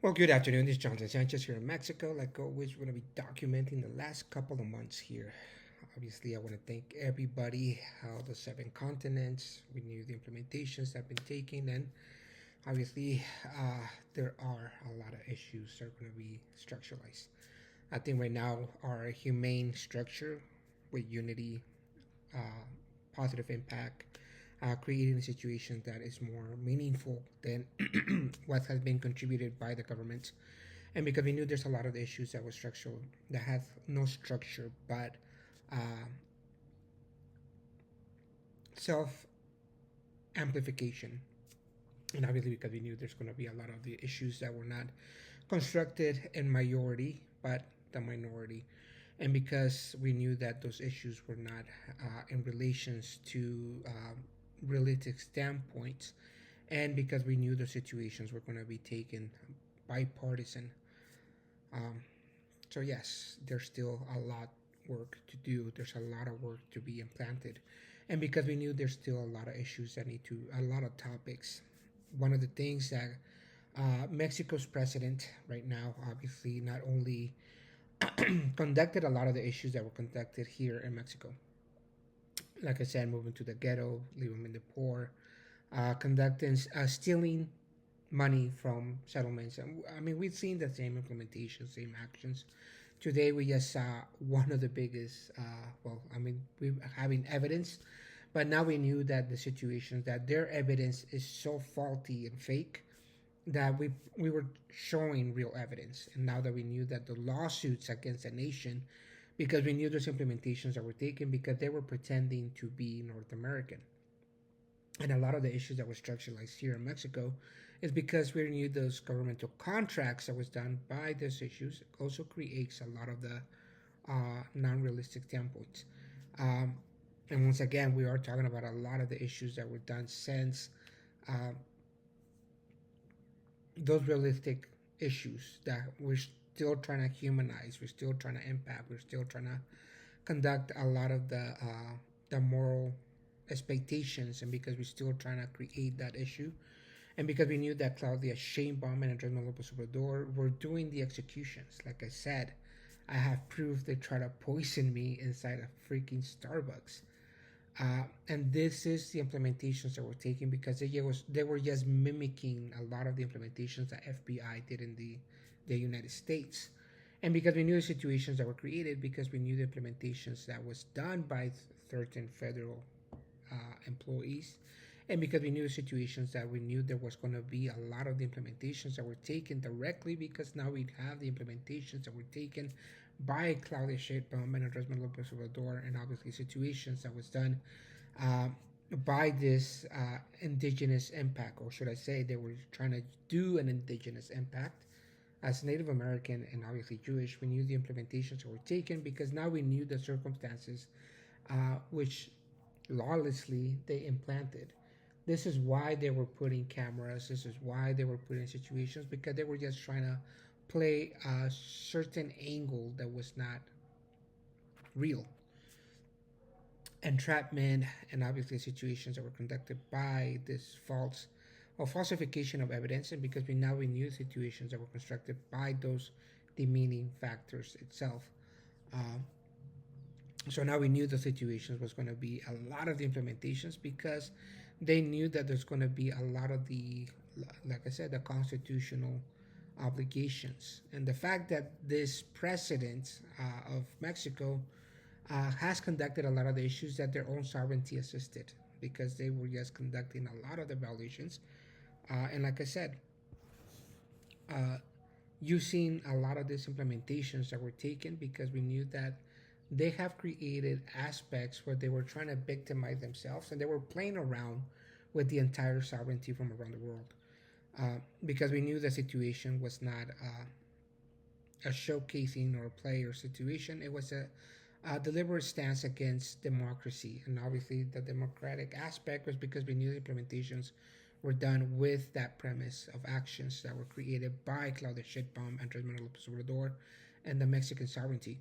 Well, good afternoon. This is Jonathan Sanchez here in Mexico. Like always, we're going to be documenting the last couple of months here. Obviously, I want to thank everybody, how the seven continents, we knew the implementations that have been taken, and obviously, there are a lot of issues that are going to be structuralized. I think right now, our humane structure with unity, uh, positive impact, creating a situation that is more meaningful than what has been contributed by the government. And because we knew there's a lot of issues that were structural, that have no structure but uh, self amplification. And obviously, because we knew there's going to be a lot of the issues that were not constructed in majority but the minority. And because we knew that those issues were not in relations to realistic standpoints, and because we knew the situations were going to be taken bipartisan. Um, so yes, there's still a lot work to do. There's a lot of work to be implanted, and because we knew there's still a lot of issues that need to, a lot of topics. One of the things that Mexico's president right now, obviously, not only conducted a lot of the issues that were conducted here in Mexico. Like I said, moving to the ghetto, leaving in the poor, conducting, stealing money from settlements. And I mean, we've seen the same implementation, same actions. Today, we just saw one of the biggest. I mean, we're having evidence, but now we knew that the situations that their evidence is so faulty and fake that we were showing real evidence. And now that we knew that the lawsuits against the nation, because we knew those implementations that were taken because they were pretending to be North American, and a lot of the issues that were structuralized here in Mexico is because we knew those governmental contracts that was done by these issues also creates a lot of the non-realistic standpoints. Um, and once again, we are talking about a lot of the issues that were done since uh, those realistic issues that we're still trying to humanize, we're still trying to impact, we're still trying to conduct a lot of the moral expectations, and because we're still trying to create that issue, and because we knew that Claudia Sheinbaum and Andres Manuel Lopez Obrador were doing the executions. Like I said, I have proof they try to poison me inside a freaking Starbucks. And this is the implementations that were taken because they were just mimicking a lot of the implementations that FBI did in the United States. And because we knew the situations that were created, because we knew the implementations that was done by certain federal employees, and because we knew the situations that we knew there was going to be a lot of the implementations that were taken directly, because now we have the implementations that were taken by Claudia Sheinbaum and Andres Manuel Lopez Obrador, and obviously situations that was done uh, by this indigenous impact, or should I say, they were trying to do an indigenous impact as Native American and obviously Jewish. We knew the implementations that were taken because now we knew the circumstances which lawlessly they implanted. This is why they were putting cameras. This is why they were putting situations, because they were just trying to play a certain angle that was not real. Entrapment, and obviously situations that were conducted by this false or falsification of evidence, and because we knew situations that were constructed by those demeaning factors itself. Um, so now we knew the situations was going to be a lot of the implementations because they knew that there's going to be a lot of the, like I said, the constitutional obligations, and the fact that this president of Mexico has conducted a lot of the issues that their own sovereignty assisted, because they were just conducting a lot of the violations. And like I said, uh, you've seen a lot of these implementations that were taken because we knew that they have created aspects where they were trying to victimize themselves, and they were playing around with the entire sovereignty from around the world. Because we knew the situation was not a showcasing or a play or situation, it was a deliberate stance against democracy. And obviously, the democratic aspect was because we knew the implementations were done with that premise of actions that were created by Claudia Shitbum, Andres Manuel Lopez Obrador, and the Mexican sovereignty.